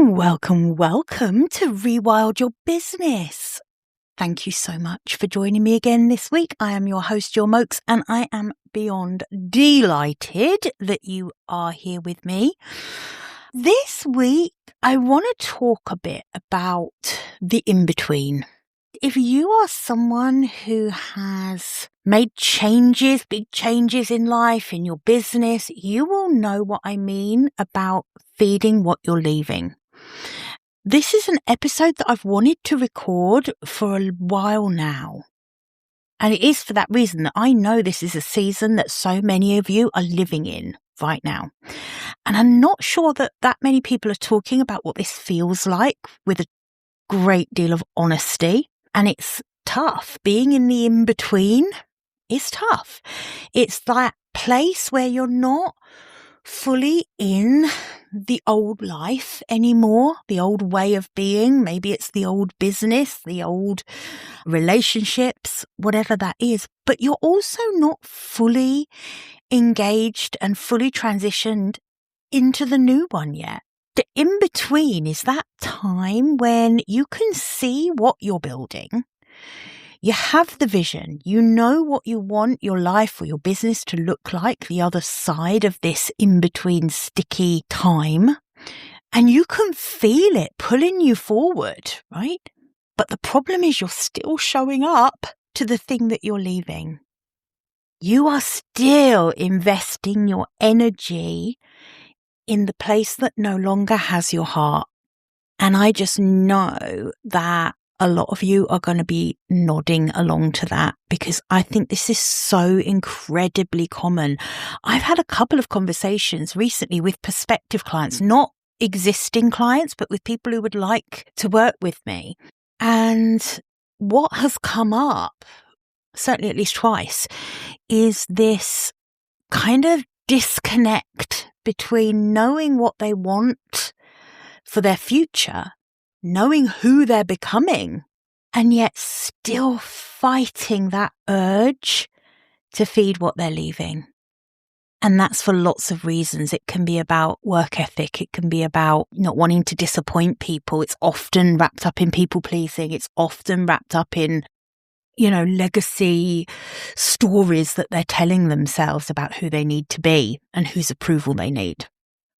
Welcome to Rewild Your Business. Thank you so much for joining me again this week. I am your host, Jill Mokes, and I am beyond delighted that you are here with me. This week, I want to talk a bit about the in-between. If you are someone who has made changes, big changes in life, in your business, you will know what I mean about feeding what you're leaving. This is an episode that I've wanted to record for a while now. And it is for that reason that I know this is a season that so many of you are living in right now. And I'm not sure that many people are talking about what this feels like with a great deal of honesty. And it's tough. Being in the in-between is tough. It's that place where you're not fully in the old life anymore, the old way of being. Maybe it's the old business, the old relationships, whatever that is. But you're also not fully engaged and fully transitioned into the new one yet. The in-between is that time when you can see what you're building. You have the vision. You know what you want your life or your business to look like the other side of this in-between sticky time. And you can feel it pulling you forward, right? But the problem is you're still showing up to the thing that you're leaving. You are still investing your energy in the place that no longer has your heart. And I just know that a lot of you are going to be nodding along to that because I think this is so incredibly common. I've had a couple of conversations recently with prospective clients, not existing clients, but with people who would like to work with me. And what has come up, certainly at least twice, is this kind of disconnect between knowing what they want for their future, knowing who they're becoming, and yet still fighting that urge to feed what they're leaving. And that's for lots of reasons. It can be about work ethic. It can be about not wanting to disappoint people. It's often wrapped up in people pleasing. It's often wrapped up in, legacy stories that they're telling themselves about who they need to be and whose approval they need.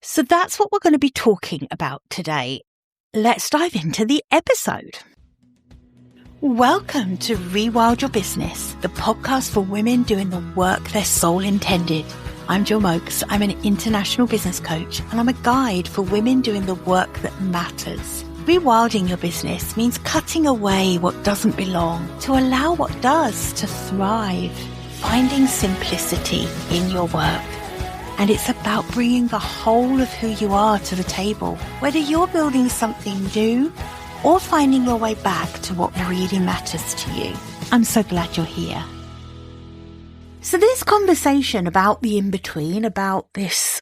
So that's what we're going to be talking about today. Let's dive into the episode. Welcome to Rewild Your Business, the podcast for women doing the work their soul intended. I'm Jill Mokes. I'm an international business coach, and I'm a guide for women doing the work that matters. Rewilding your business means cutting away what doesn't belong to allow what does to thrive, finding simplicity in your work. And it's about bringing the whole of who you are to the table, whether you're building something new or finding your way back to what really matters to you. I'm so glad you're here. So this conversation about the in-between, about this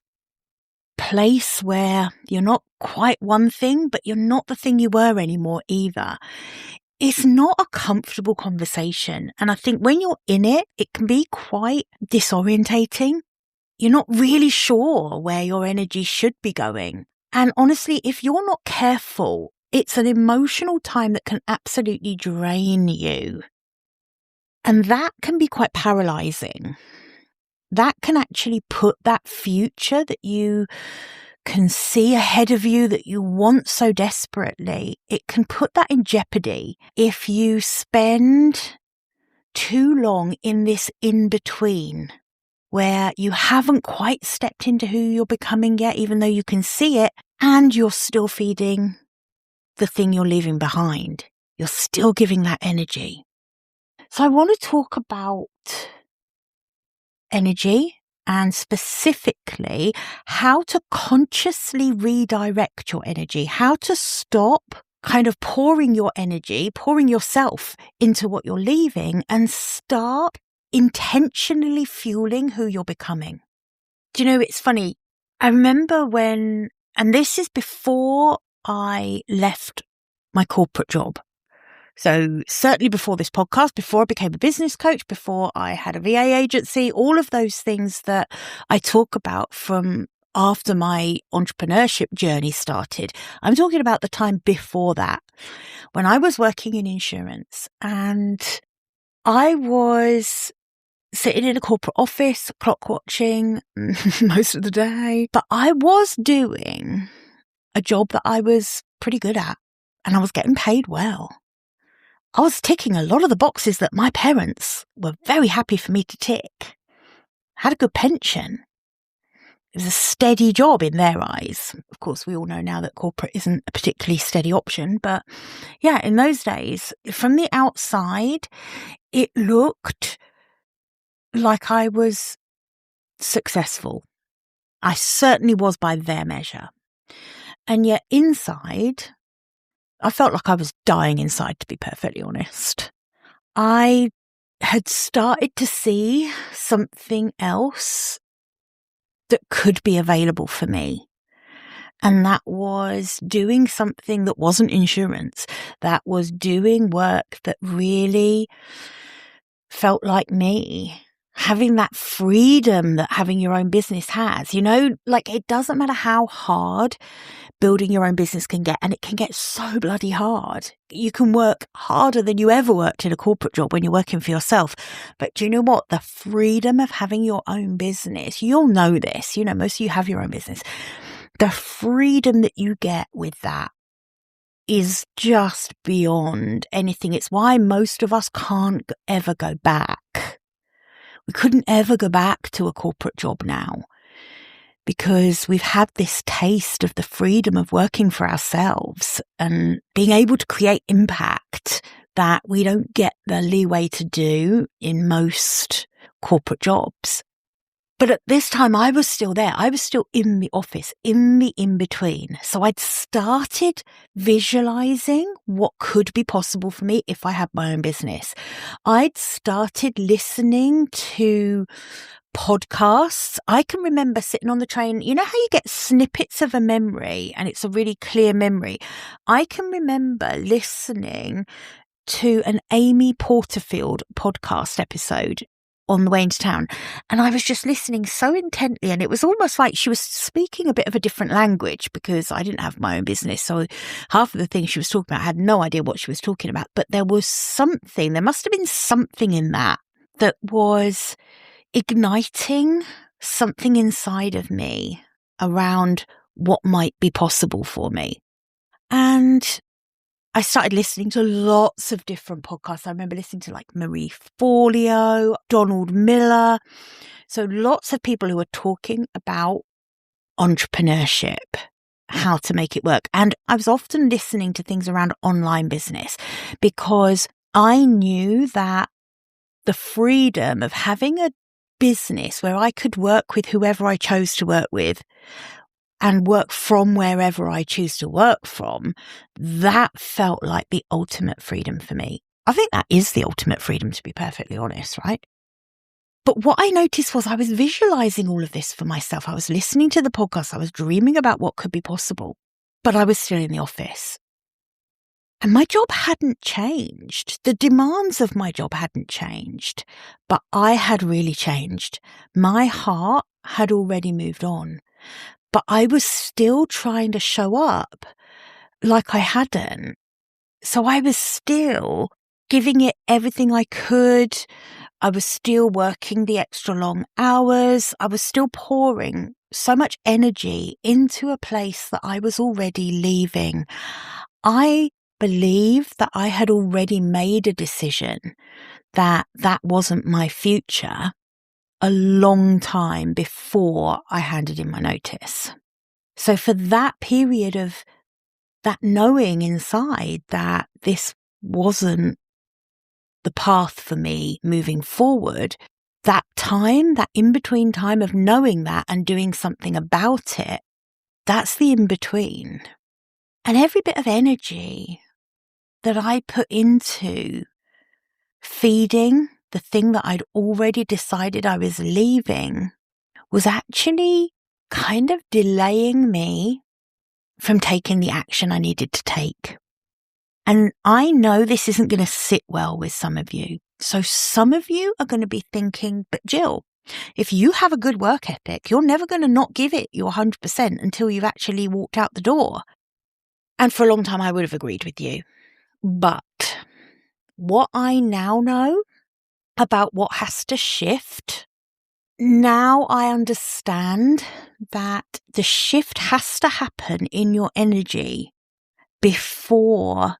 place where you're not quite one thing, but you're not the thing you were anymore either, it's not a comfortable conversation. And I think when you're in it, it can be quite disorientating. You're not really sure where your energy should be going. And honestly, if you're not careful, it's an emotional time that can absolutely drain you. And that can be quite paralyzing. That can actually put that future that you can see ahead of you, that you want so desperately, it can put that in jeopardy if you spend too long in this in-between, where you haven't quite stepped into who you're becoming yet, even though you can see it, and you're still feeding the thing you're leaving behind. You're still giving that energy. So I want to talk about energy and specifically how to consciously redirect your energy, how to stop kind of pouring your energy, pouring yourself into what you're leaving and start intentionally fueling who you're becoming. Do you know, it's funny. I remember when, and this is before I left my corporate job. So certainly before this podcast, before I became a business coach, before I had a VA agency, all of those things that I talk about from after my entrepreneurship journey started. I'm talking about the time before that, when I was working in insurance and I was sitting in a corporate office, clock watching most of the day, but I was doing a job that I was pretty good at and I was getting paid well. I was ticking a lot of the boxes that my parents were very happy for me to tick. Had a good pension. It was a steady job in their eyes. Of course, we all know now that corporate isn't a particularly steady option. But yeah, in those days, from the outside, it looked like I was successful. I certainly was by their measure. And yet inside, I felt like I was dying inside, to be perfectly honest. I had started to see something else that could be available for me. And that was doing something that wasn't insurance. That was doing work that really felt like me. Having that freedom that having your own business has, like it doesn't matter how hard building your own business can get, and it can get so bloody hard. You can work harder than you ever worked in a corporate job when you're working for yourself. But do you know what? The freedom of having your own business, you'll know this, most of you have your own business. The freedom that you get with that is just beyond anything. It's why most of us can't ever go back. We couldn't ever go back to a corporate job now because we've had this taste of the freedom of working for ourselves and being able to create impact that we don't get the leeway to do in most corporate jobs. But at this time, I was still there. I was still in the office, in the in-between. So I'd started visualizing what could be possible for me if I had my own business. I'd started listening to podcasts. I can remember sitting on the train. You know how you get snippets of a memory and it's a really clear memory? I can remember listening to an Amy Porterfield podcast episode on the way into town. And I was just listening so intently. And it was almost like she was speaking a bit of a different language because I didn't have my own business. So half of the things she was talking about, I had no idea what she was talking about. But there must have been something in that was igniting something inside of me around what might be possible for me. And I started listening to lots of different podcasts. I remember listening to like Marie Forleo, Donald Miller. So lots of people who were talking about entrepreneurship, how to make it work. And I was often listening to things around online business because I knew that the freedom of having a business where I could work with whoever I chose to work with and work from wherever I choose to work from, that felt like the ultimate freedom for me. I think that is the ultimate freedom, to be perfectly honest, right? But what I noticed was I was visualizing all of this for myself. I was listening to the podcast. I was dreaming about what could be possible, but I was still in the office. And my job hadn't changed. The demands of my job hadn't changed, but I had really changed. My heart had already moved on. But I was still trying to show up like I hadn't. So I was still giving it everything I could. I was still working the extra long hours. I was still pouring so much energy into a place that I was already leaving. I believe that I had already made a decision that wasn't my future a long time before I handed in my notice. So for that period of that knowing inside that this wasn't the path for me moving forward, that time, that in-between time of knowing that and doing something about it, that's the in-between. And every bit of energy that I put into feeding the thing that I'd already decided I was leaving was actually kind of delaying me from taking the action I needed to take. And I know this isn't going to sit well with some of you. So some of you are going to be thinking, but Jill, If you have a good work ethic, you're never going to not give it your 100% until you've actually walked out the door. And for a long time, I would have agreed with you. But what I now know about what has to shift, now I understand that the shift has to happen in your energy before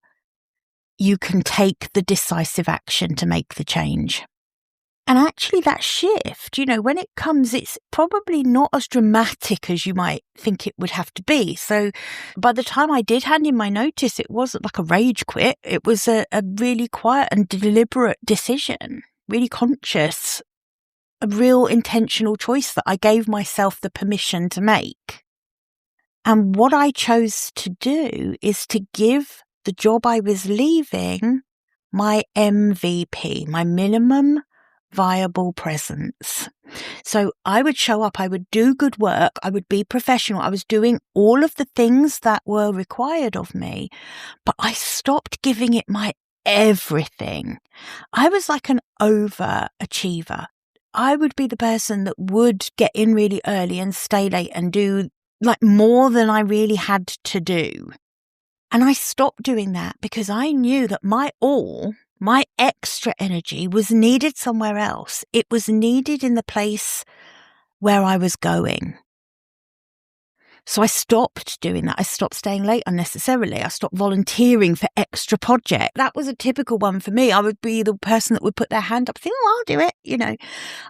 you can take the decisive action to make the change. And actually that shift, when it comes, it's probably not as dramatic as you might think it would have to be. So by the time I did hand in my notice, it wasn't like a rage quit. It was a really quiet and deliberate decision, really conscious, a real intentional choice that I gave myself the permission to make. And what I chose to do is to give the job I was leaving my MVP, my minimum viable presence. So I would show up, I would do good work, I would be professional, I was doing all of the things that were required of me, but I stopped giving it my everything. I was like an overachiever. I would be the person that would get in really early and stay late and do like more than I really had to do. And I stopped doing that because I knew that my extra energy was needed somewhere else. It was needed in the place where I was going. So I stopped doing that. I stopped staying late unnecessarily. I stopped volunteering for extra projects. That was a typical one for me. I would be the person that would put their hand up, think, I'll do it.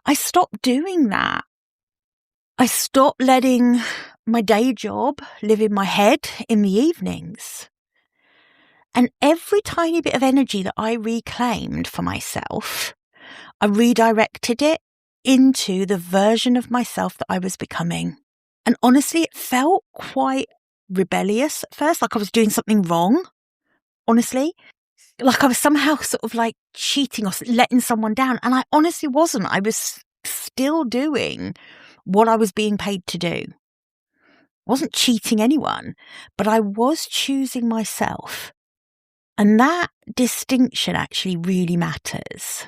I stopped doing that. I stopped letting my day job live in my head in the evenings. And every tiny bit of energy that I reclaimed for myself, I redirected it into the version of myself that I was becoming. And honestly, it felt quite rebellious at first, like I was doing something wrong, honestly. Like I was somehow sort of like cheating or letting someone down. And I honestly wasn't. I was still doing what I was being paid to do. I wasn't cheating anyone, but I was choosing myself. And that distinction actually really matters.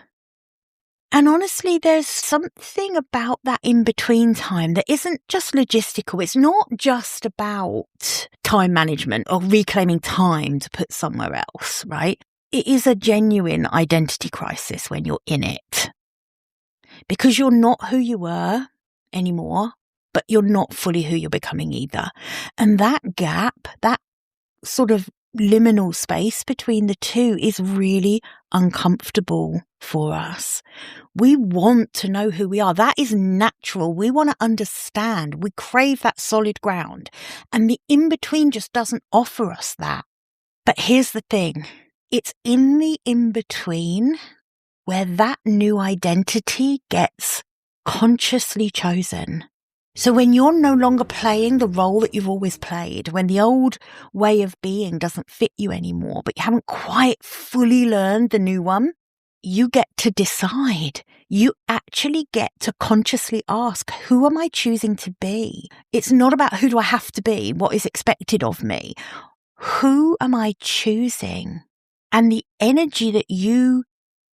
And honestly, there's something about that in-between time that isn't just logistical. It's not just about time management or reclaiming time to put somewhere else, right? It is a genuine identity crisis when you're in it. Because you're not who you were anymore, but you're not fully who you're becoming either. And that gap, that sort of liminal space between the two is really uncomfortable for us. We want to know who we are. That is natural. We want to understand. We crave that solid ground. And the in-between just doesn't offer us that. But here's the thing. It's in the in-between where that new identity gets consciously chosen. So when you're no longer playing the role that you've always played, when the old way of being doesn't fit you anymore, but you haven't quite fully learned the new one, you get to decide. You actually get to consciously ask, who am I choosing to be? It's not about who do I have to be, what is expected of me. Who am I choosing? And the energy that you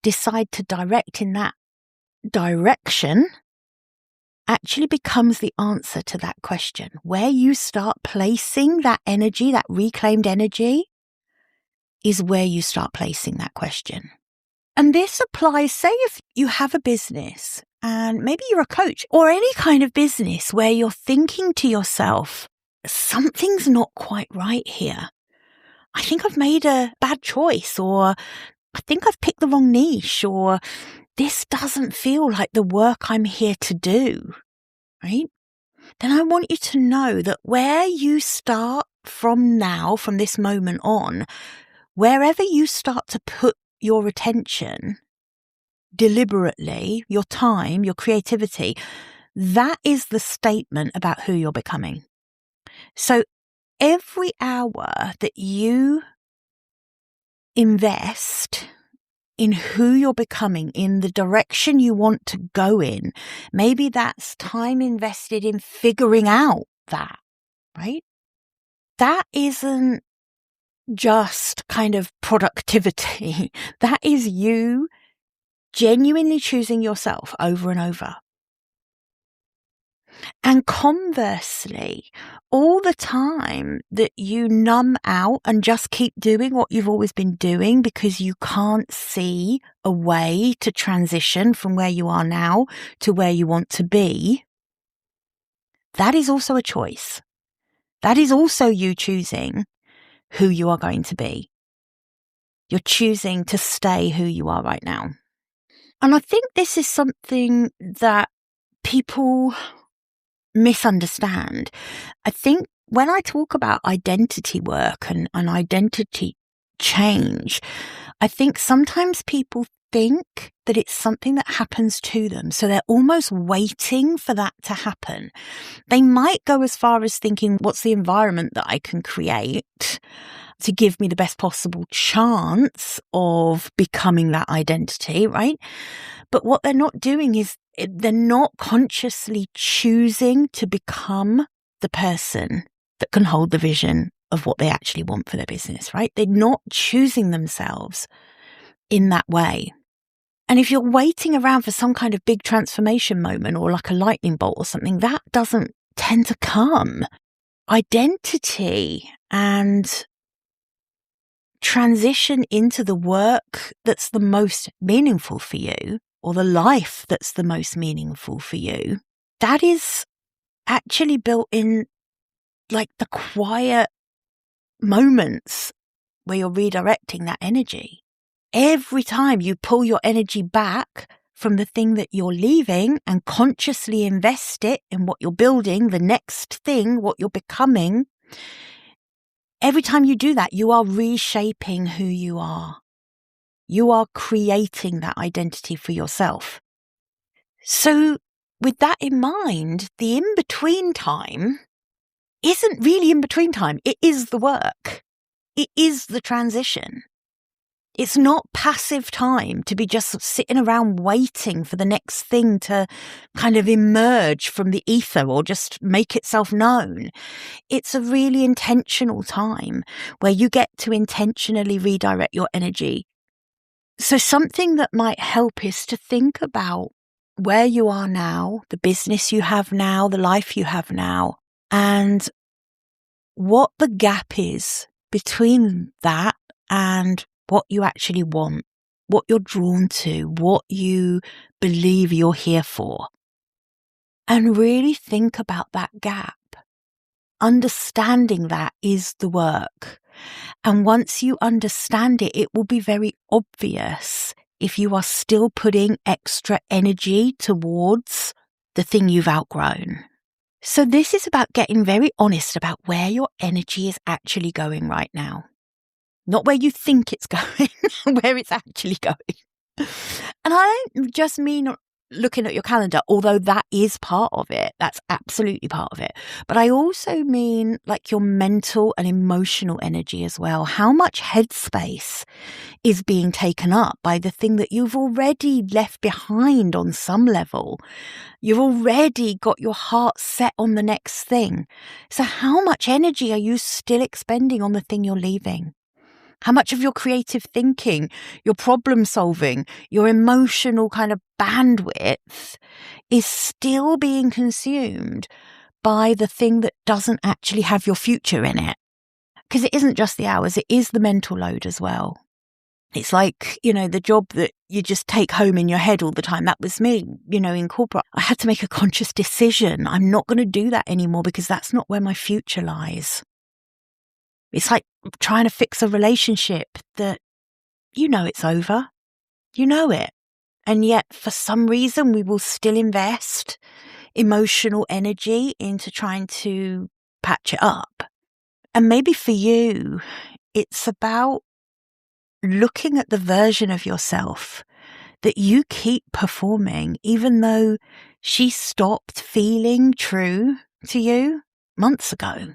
decide to direct in that direction actually becomes the answer to that question. Where you start placing that energy, that reclaimed energy, is where you start placing that question. And this applies, say if you have a business and maybe you're a coach or any kind of business where you're thinking to yourself, something's not quite right here. I think I've made a bad choice, or I think I've picked the wrong niche, or this doesn't feel like the work I'm here to do, right? Then I want you to know that where you start from now, from this moment on, wherever you start to put your attention deliberately, your time, your creativity, that is the statement about who you're becoming. So every hour that you invest in who you're becoming, in the direction you want to go in, maybe that's time invested in figuring out that, right? That isn't just kind of productivity. That is you genuinely choosing yourself over and over. And conversely, all the time that you numb out and just keep doing what you've always been doing because you can't see a way to transition from where you are now to where you want to be, that is also a choice. That is also you choosing who you are going to be. You're choosing to stay who you are right now. And I think this is something that people misunderstand. I think when I talk about identity work and identity change, I think sometimes people think that it's something that happens to them. So they're almost waiting for that to happen. They might go as far as thinking, what's the environment that I can create to give me the best possible chance of becoming that identity, right? But what they're not doing is they're not consciously choosing to become the person that can hold the vision of what they actually want for their business, right? They're not choosing themselves in that way. And if you're waiting around for some kind of big transformation moment or like a lightning bolt or something, that doesn't tend to come. Identity and transition into the work that's the most meaningful for you, or the life that's the most meaningful for you, that is actually built in like the quiet moments where you're redirecting that energy. Every time you pull your energy back from the thing that you're leaving and consciously invest it in what you're building, the next thing, what you're becoming, every time you do that, you are reshaping who you are. You are creating that identity for yourself. So with that in mind, the in-between time isn't really in-between time. It is the work. It is the transition. It's not passive time to be just sitting around waiting for the next thing to kind of emerge from the ether or just make itself known. It's a really intentional time where you get to intentionally redirect your energy. So something that might help is to think about where you are now, the business you have now, the life you have now, and what the gap is between that and what you actually want, what you're drawn to, what you believe you're here for. And really think about that gap. Understanding that is the work. And once you understand it, it will be very obvious if you are still putting extra energy towards the thing you've outgrown. So this is about getting very honest about where your energy is actually going right now. Not where you think it's going, where it's actually going. And I don't just mean looking at your calendar, although that is part of it. That's absolutely part of it. But I also mean like your mental and emotional energy as well. How much headspace is being taken up by the thing that you've already left behind on some level? You've already got your heart set on the next thing. So how much energy are you still expending on the thing you're leaving? How much of your creative thinking, your problem solving, your emotional kind of bandwidth is still being consumed by the thing that doesn't actually have your future in it? Because it isn't just the hours, it is the mental load as well. It's like, the job that you just take home in your head all the time. That was me, in corporate. I had to make a conscious decision. I'm not going to do that anymore because that's not where my future lies. It's like trying to fix a relationship that it's over. You know it. And yet, for some reason, we will still invest emotional energy into trying to patch it up. And maybe for you, it's about looking at the version of yourself that you keep performing, even though she stopped feeling true to you months ago.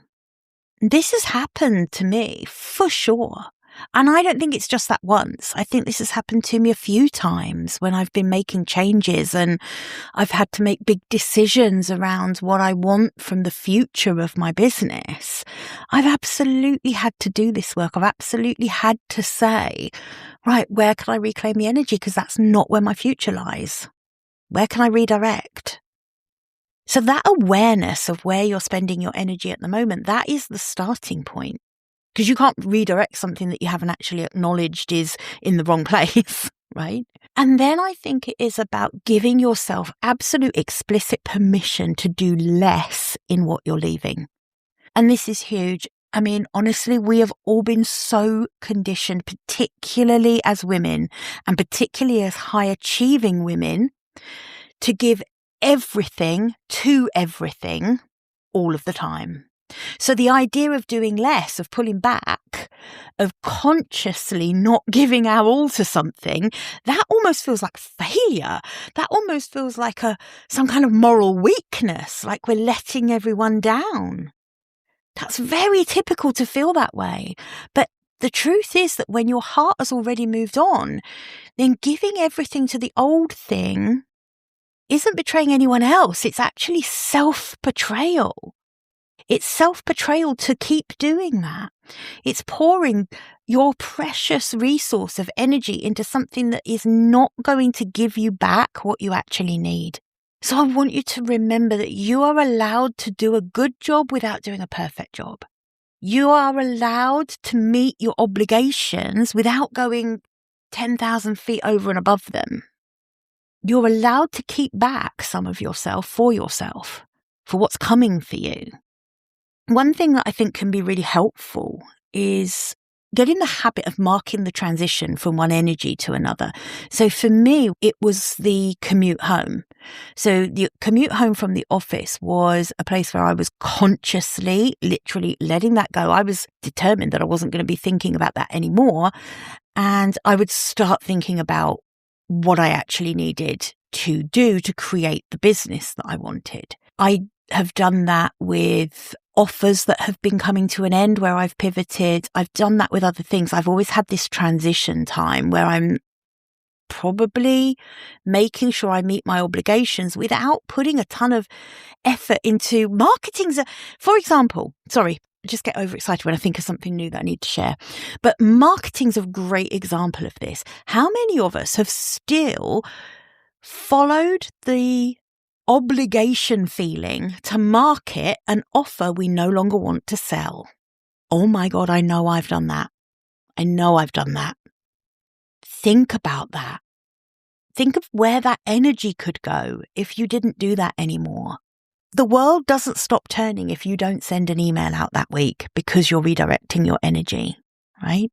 This has happened to me for sure. And I don't think it's just that once. I think this has happened to me a few times when I've been making changes and I've had to make big decisions around what I want from the future of my business. I've absolutely had to do this work. I've absolutely had to say, right, where can I reclaim the energy? Because that's not where my future lies. Where can I redirect? So that awareness of where you're spending your energy at the moment, that is the starting point. Because you can't redirect something that you haven't actually acknowledged is in the wrong place, right? And then I think it is about giving yourself absolute explicit permission to do less in what you're leaving. And this is huge. I mean, honestly, we have all been so conditioned, particularly as women and particularly as high achieving women, to give everything to everything all of the time. So the idea of doing less, of pulling back, of consciously not giving our all to something, that almost feels like failure. That almost feels like some kind of moral weakness, like we're letting everyone down. That's very typical to feel that way. But the truth is that when your heart has already moved on, then giving everything to the old thing isn't betraying anyone else. It's actually self-betrayal. It's self-betrayal to keep doing that. It's pouring your precious resource of energy into something that is not going to give you back what you actually need. So I want you to remember that you are allowed to do a good job without doing a perfect job. You are allowed to meet your obligations without going 10,000 feet over and above them. You're allowed to keep back some of yourself, for what's coming for you. One thing that I think can be really helpful is get in the habit of marking the transition from one energy to another. So for me, it was the commute home. So the commute home from the office was a place where I was consciously, literally letting that go. I was determined that I wasn't going to be thinking about that anymore. And I would start thinking about what I actually needed to do to create the business that I wanted. I have done that with offers that have been coming to an end where I've pivoted. I've done that with other things. I've always had this transition time where I'm probably making sure I meet my obligations without putting a ton of effort into marketing. For example, sorry, I just get overexcited when I think of something new that I need to share. But marketing's a great example of this. How many of us have still followed the obligation feeling to market an offer we no longer want to sell? Oh my God, I know I've done that. Think about that. Think of where that energy could go if you didn't do that anymore. The world doesn't stop turning if you don't send an email out that week because you're redirecting your energy, right?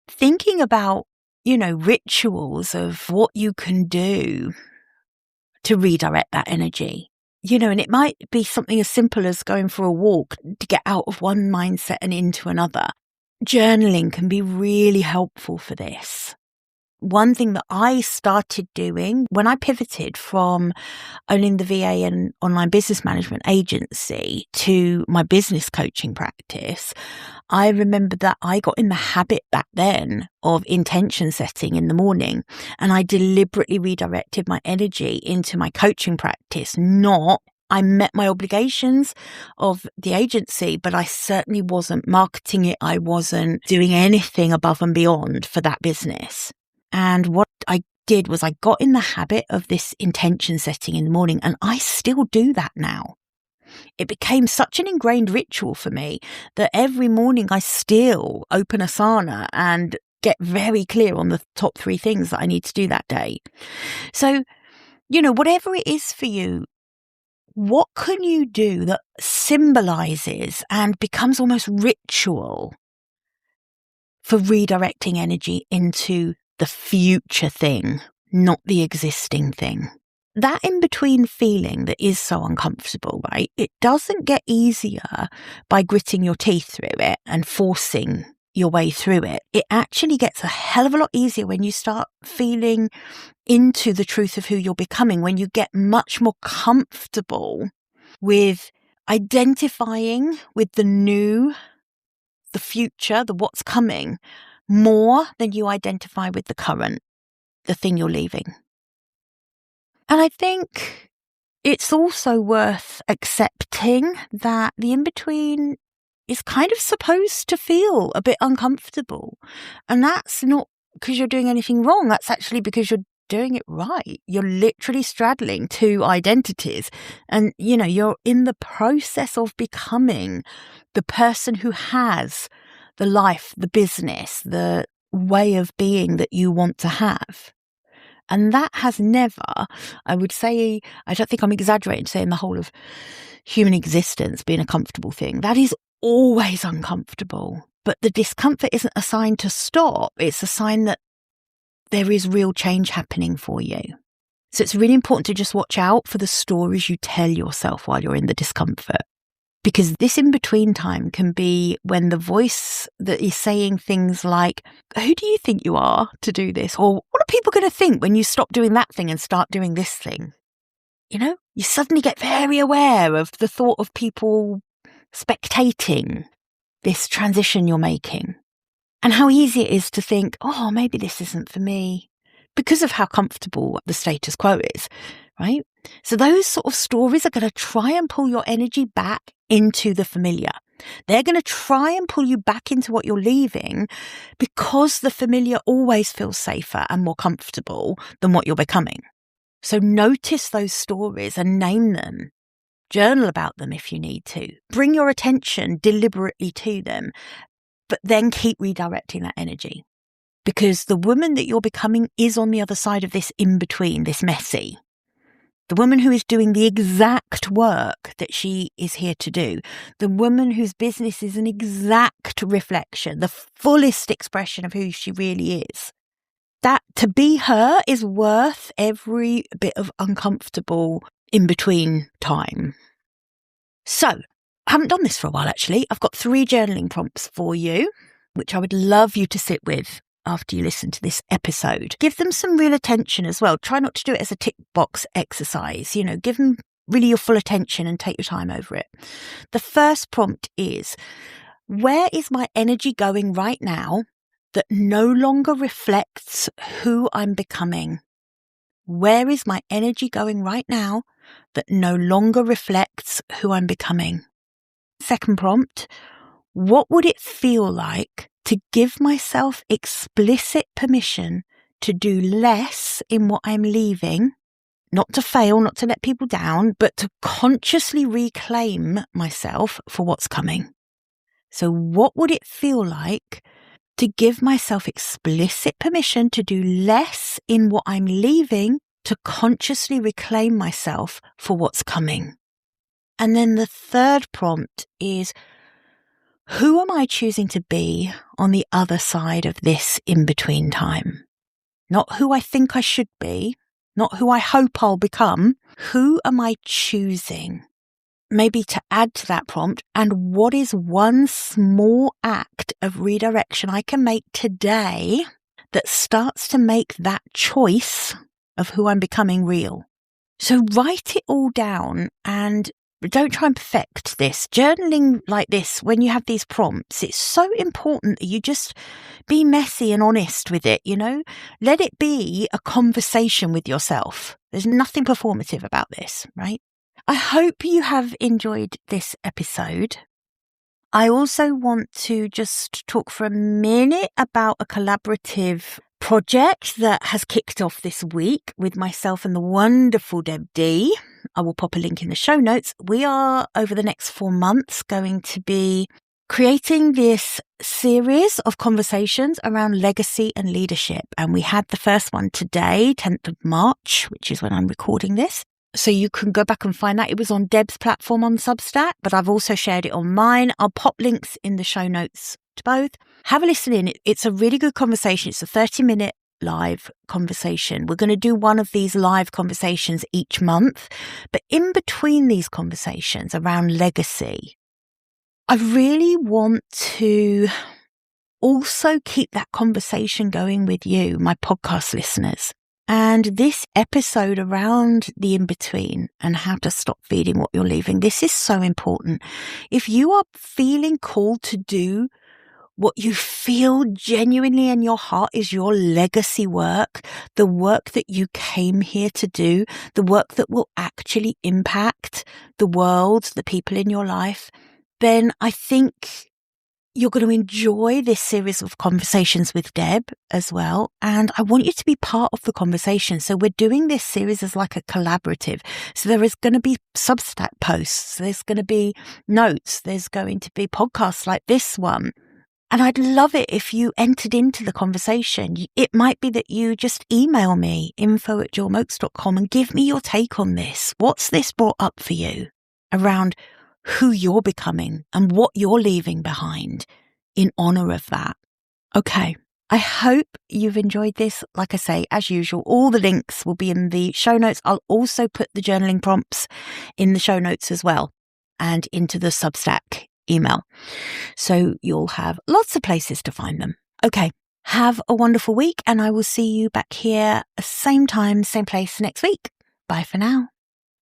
Thinking about, rituals of what you can do to redirect that energy, and it might be something as simple as going for a walk to get out of one mindset and into another. Journaling can be really helpful for this. One thing that I started doing when I pivoted from owning the VA and online business management agency to my business coaching practice, I remember that I got in the habit back then of intention setting in the morning, and I deliberately redirected my energy into my coaching practice. I met my obligations of the agency, but I certainly wasn't marketing it. I wasn't doing anything above and beyond for that business. And what I did was I got in the habit of this intention setting in the morning, and I still do that now. It became such an ingrained ritual for me that every morning I still open Asana and get very clear on the top 3 things that I need to do that day. So, whatever it is for you, what can you do that symbolizes and becomes almost ritual for redirecting energy into the future thing, not the existing thing? That in-between feeling that is so uncomfortable, right? It doesn't get easier by gritting your teeth through it and forcing your way through it. It actually gets a hell of a lot easier when you start feeling into the truth of who you're becoming, when you get much more comfortable with identifying with the new, the future, the what's coming, more than you identify with the current, the thing you're leaving. And I think it's also worth accepting that the in-between is kind of supposed to feel a bit uncomfortable. And that's not because you're doing anything wrong. That's actually because you're doing it right. You're literally straddling two identities. And, you're in the process of becoming the person who has the life, the business, the way of being that you want to have. And that has never, I would say, I don't think I'm exaggerating saying the whole of human existence being a comfortable thing. That is always uncomfortable. But the discomfort isn't a sign to stop. It's a sign that there is real change happening for you. So it's really important to just watch out for the stories you tell yourself while you're in the discomfort. Because this in-between time can be when the voice that is saying things like, who do you think you are to do this? Or what are people going to think when you stop doing that thing and start doing this thing? You suddenly get very aware of the thought of people spectating this transition you're making. And how easy it is to think, oh, maybe this isn't for me, because of how comfortable the status quo is, right? So those sort of stories are going to try and pull your energy back into the familiar. They're going to try and pull you back into what you're leaving, because the familiar always feels safer and more comfortable than what you're becoming. So notice those stories and name them. Journal about them if you need to. Bring your attention deliberately to them, but then keep redirecting that energy. Because the woman that you're becoming is on the other side of this in-between, this messy. The woman who is doing the exact work that she is here to do. The woman whose business is an exact reflection, the fullest expression of who she really is. That to be her is worth every bit of uncomfortable in-between time. So, I haven't done this for a while actually. I've got 3 journaling prompts for you, which I would love you to sit with after you listen to this episode. Give them some real attention as well. Try not to do it as a tick box exercise. Give them really your full attention and take your time over it. The first prompt is, where is my energy going right now that no longer reflects who I'm becoming? Where is my energy going right now that no longer reflects who I'm becoming? Second prompt, what would it feel like to give myself explicit permission to do less in what I'm leaving, not to fail, not to let people down, but to consciously reclaim myself for what's coming? So what would it feel like to give myself explicit permission to do less in what I'm leaving, to consciously reclaim myself for what's coming? And then the third prompt is, who am I choosing to be on the other side of this in-between time? Not who I think I should be, not who I hope I'll become. Who am I choosing? Maybe to add to that prompt, and what is one small act of redirection I can make today that starts to make that choice of who I'm becoming real? So write it all down and don't try and perfect this. Journaling like this, when you have these prompts, it's so important that you just be messy and honest with it, Let it be a conversation with yourself. There's nothing performative about this, right? I hope you have enjoyed this episode. I also want to just talk for a minute about a collaborative project that has kicked off this week with myself and the wonderful Deb D. I will pop a link in the show notes. We are, over the next 4 months, going to be creating this series of conversations around legacy and leadership. And we had the first one today, 10th of March, which is when I'm recording this. So you can go back and find that. It was on Deb's platform on Substack, but I've also shared it on mine. I'll pop links in the show notes to both. Have a listen in. It's a really good conversation. It's a 30-minute live conversation. We're going to do one of these live conversations each month. But in between these conversations around legacy, I really want to also keep that conversation going with you, my podcast listeners. And this episode around the in-between and how to stop feeding what you're leaving, this is so important. If you are feeling called to do what you feel genuinely in your heart is your legacy work, the work that you came here to do, the work that will actually impact the world, the people in your life, then I think You're going to enjoy this series of conversations with Deb as well. And I want you to be part of the conversation. So we're doing this series as like a collaborative. So there is going to be Substack posts. There's going to be notes. There's going to be podcasts like this one. And I'd love it if you entered into the conversation. It might be that you just email me, info@JewelMokes.com, and give me your take on this. What's this brought up for you around who you're becoming and what you're leaving behind in honor of that? Okay. I hope you've enjoyed this. Like I say, as usual, all the links will be in the show notes. I'll also put the journaling prompts in the show notes as well and into the Substack email. So you'll have lots of places to find them. Okay. Have a wonderful week, and I will see you back here same time, same place next week. Bye for now.